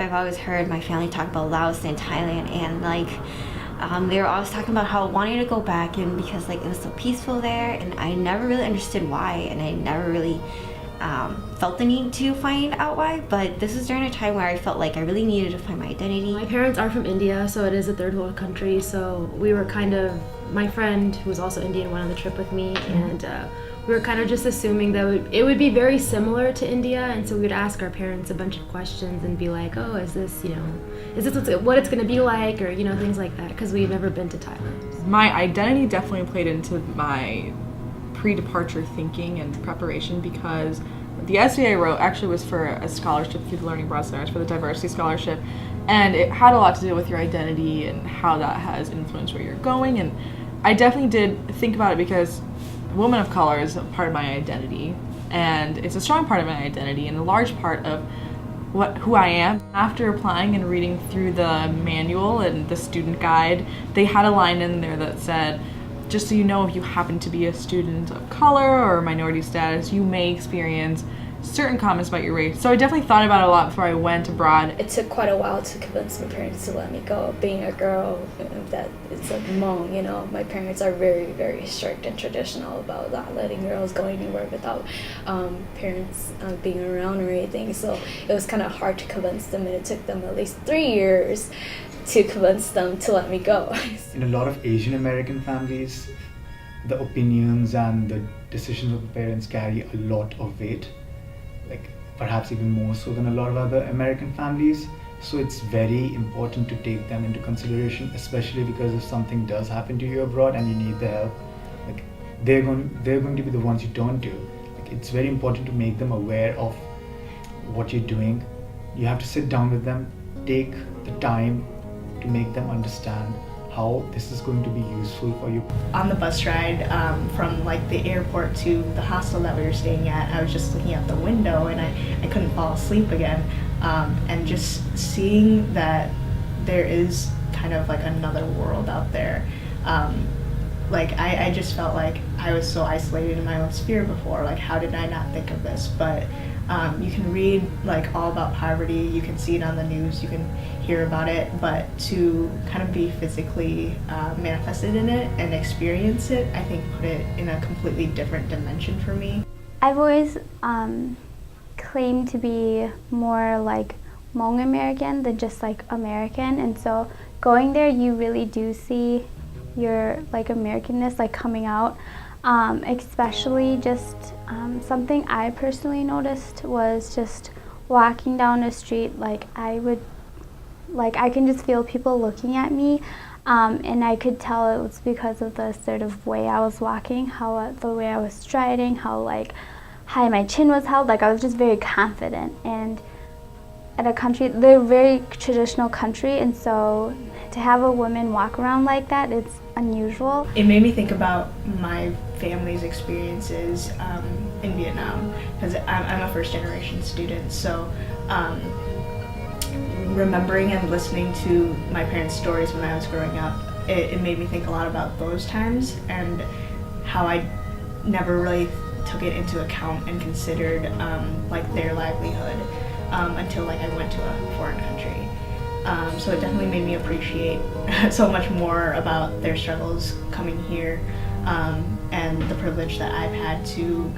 I've always heard my family talk about Laos and Thailand, and like they were always talking about how wanting to go back, and because like it was so peaceful there, and I never really understood why, and I never really felt the need to find out why. But this was during a time where I felt like I really needed to find my identity. My parents are from India, so it is a third world country. So we were kind of, my friend who was also Indian went on the trip with me, and we were kind of just assuming that it would be very similar to India, and so we would ask our parents a bunch of questions and be like, oh, is this what it's going to be like, or things like that, because we've never been to Thailand. My identity definitely played into my pre-departure thinking and preparation, because the essay I wrote actually was for a scholarship through the Learning Abroad Center, for the Diversity Scholarship, and it had a lot to do with your identity and how that has influenced where you're going. And I definitely did think about it because woman of color is a part of my identity, and it's a strong part of my identity and a large part of who I am. After applying and reading through the manual and the student guide, they had a line in there that said, just so you know, if you happen to be a student of color or minority status, you may experience certain comments about your race. So I definitely thought about it a lot before I went abroad. It took quite a while to convince my parents to let me go. Being a girl, that it's like Hmong, my parents are very, very strict and traditional about not letting girls go anywhere without parents being around or anything. So it was kind of hard to convince them, and it took them at least 3 years to convince them to let me go. In a lot of Asian American families, the opinions and the decisions of the parents carry a lot of weight, like perhaps even more so than a lot of other American families. So it's very important to take them into consideration, especially because if something does happen to you abroad and you need the help, like they're going to be the ones you turn to. Like, it's very important to make them aware of what you're doing. You have to sit down with them, take the time to make them understand how this is going to be useful for you. On the bus ride from like the airport to the hostel that we were staying at, I was just looking out the window and I couldn't fall asleep again. And just seeing that there is kind of like another world out there. Like I just felt like I was so isolated in my own sphere before. Like, how did I not think of this? But you can read like all about poverty, you can see it on the news, you can hear about it, but to kind of be physically manifested in it and experience it, I think put it in a completely different dimension for me. I've always claimed to be more like Hmong American than just like American, and so going there you really do see your like Americanness like coming out. Especially just something I personally noticed was just walking down the street, like I can just feel people looking at me, and I could tell it was because of the sort of way I was walking, the way I was striding, how like high my chin was held, like I was just very confident. And at a country, they're a very traditional country, and so to have a woman walk around like that, it's unusual. It made me think about my family's experiences in Vietnam, because I'm a first generation student, so remembering and listening to my parents' stories when I was growing up, it made me think a lot about those times and how I never really took it into account and considered like their livelihood until like I went to a foreign country. So it definitely made me appreciate so much more about their struggles coming here, and the privilege that I've had to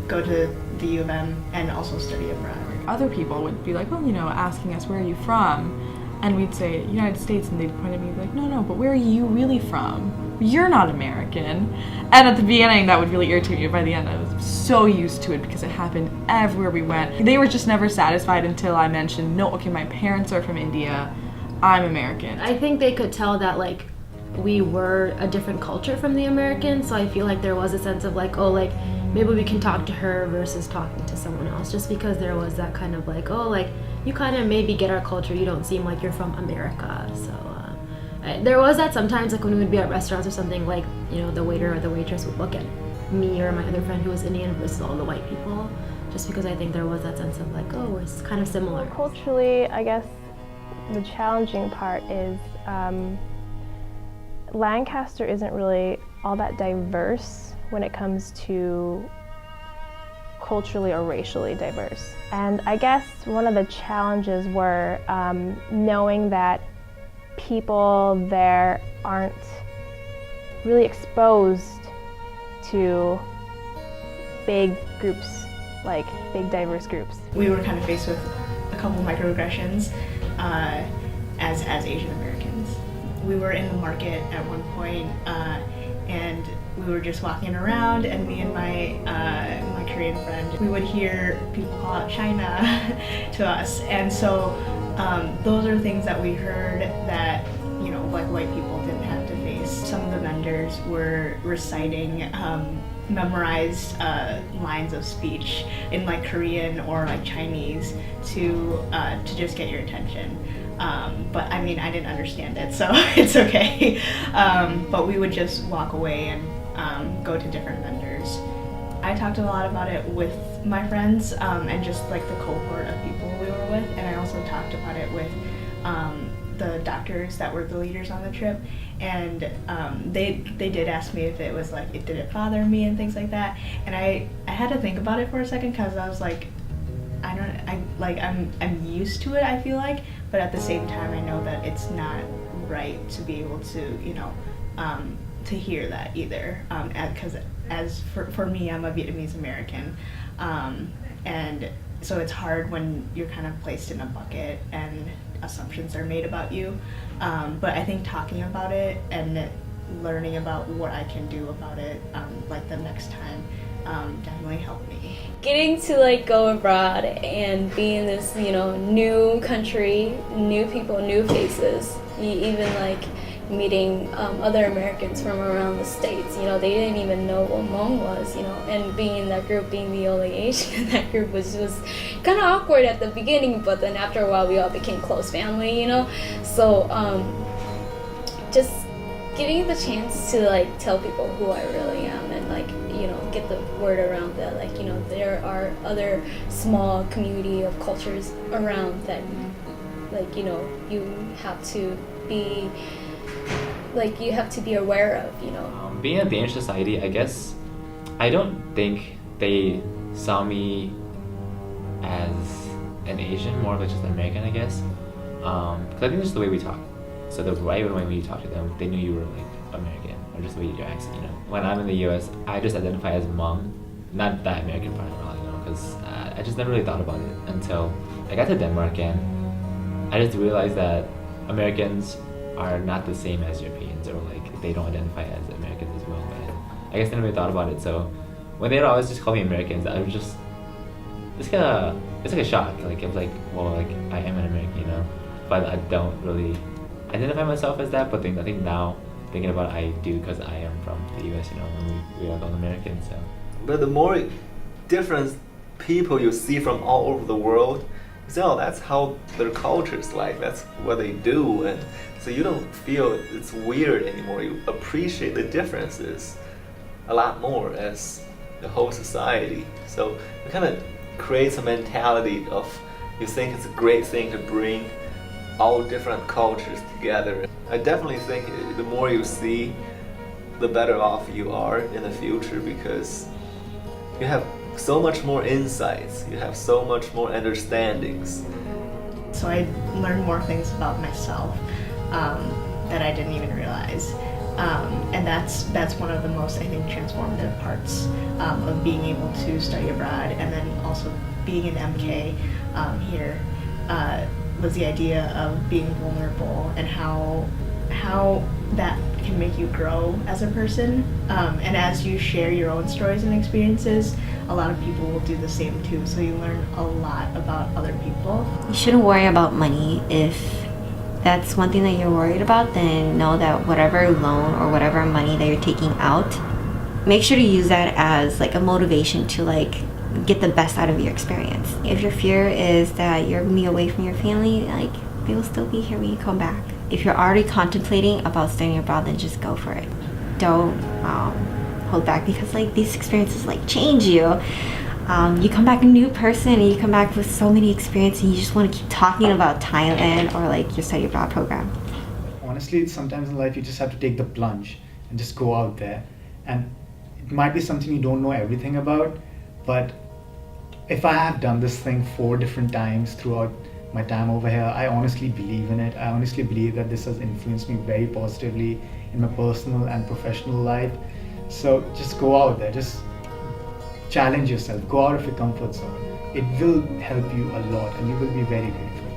go to the U of M and also study abroad. Other people would be like, well, asking us, where are you from? And we'd say, United States, and they'd point at me and be like, no, but where are you really from? You're not American. And at the beginning, that would really irritate me. By the end, I was so used to it because it happened everywhere we went. They were just never satisfied until I mentioned, no, okay, my parents are from India, I'm American. I think they could tell that, like, we were a different culture from the Americans, so I feel like there was a sense of, like, oh, like, maybe we can talk to her versus talking to someone else, just because there was that kind of, like, oh, like, you kind of maybe get our culture, you don't seem like you're from America. So there was that sometimes, like when we would be at restaurants or something, like, the waiter or the waitress would look at me or my other friend who was Indian versus all the white people, just because I think there was that sense of like, oh, we're kind of similar. Culturally, I guess the challenging part is Lancaster isn't really all that diverse when it comes to culturally or racially diverse. And I guess one of the challenges were knowing that people there aren't really exposed to big groups, like big diverse groups. We were kind of faced with a couple microaggressions as Asian Americans. We were in the market at one point, and we were just walking around, and me and my Korean friend, we would hear people call out China to us, and so those are things that we heard that, you know, like white people didn't have to face. Some of the vendors were reciting memorized lines of speech in like Korean or like Chinese to just get your attention. But I mean, I didn't understand it, so it's okay. But we would just walk away and go to different vendors. I talked a lot about it with my friends and just like the cohort of people we were with, and I also talked about it with the doctors that were the leaders on the trip, and they did ask me if it was like, did it bother me and things like that, and I had to think about it for a second, because I was like, I'm used to it, I feel like, but at the same time I know that it's not right to be able to, you know, to hear that either, because as for me, I'm a Vietnamese American, and so it's hard when you're kind of placed in a bucket and assumptions are made about you, but I think talking about it and learning about what I can do about it, like the next time, definitely helped me. Getting to like go abroad and be in this, you know, new country, new people, new faces, even like meeting other Americans from around the States, you know, they didn't even know what Hmong was, you know, and being in that group, being the only Asian in that group was kind of awkward at the beginning, but then after a while we all became close family, you know, so just getting the chance to like tell people who I really am and like, you know, get the word around that, like, you know, there are other small community of cultures around that, like, you know, you have to be aware of, you know. Being in a Danish society, I guess, I don't think they saw me as an Asian, more of just an American, I guess. Because I think it's the way we talk. So the right way when you talk to them, they knew you were like American, or just the way your accent, you know. When I'm in the US, I just identify as Hmong, not that American part at all, you know, because I just never really thought about it until I got to Denmark, and I just realized that Americans are not the same as Europeans, or like they don't identify as Americans as well. And I guess I never really thought about it. So when they would always just call me Americans, I was just, it's like a shock. Like, it was like, well, like I am an American, you know, but I don't really identify myself as that. But I think now thinking about it, I do, because I am from the US, you know, and we are all Americans. So. But the more different people you see from all over the world, so that's how their culture's like, that's what they do, and so you don't feel it's weird anymore. You appreciate the differences a lot more as the whole society. So it kind of creates a mentality of, you think it's a great thing to bring all different cultures together. I definitely think the more you see, the better off you are in the future, because you have so much more insights, you have so much more understandings. So I learned more things about myself that I didn't even realize. And that's one of the most, I think, transformative parts of being able to study abroad, and then also being in MK here, was the idea of being vulnerable and how that can make you grow as a person. And as you share your own stories and experiences, a lot of people will do the same too. So you learn a lot about other people. You shouldn't worry about money. If that's one thing that you're worried about, then know that whatever loan or whatever money that you're taking out, make sure to use that as like a motivation to like get the best out of your experience. If your fear is that you're gonna be away from your family, like they will still be here when you come back. If you're already contemplating about studying abroad, then just go for it. Don't hold back, because like these experiences like change you. You come back a new person, and you come back with so many experiences, and you just want to keep talking about Thailand or like your study abroad program. Honestly, sometimes in life you just have to take the plunge and just go out there. And it might be something you don't know everything about, but if I have done this thing 4 different times throughout my time over here, I honestly believe in it. I honestly believe that this has influenced me very positively in my personal and professional life. So just go out there, just challenge yourself, go out of your comfort zone. It will help you a lot and you will be very grateful.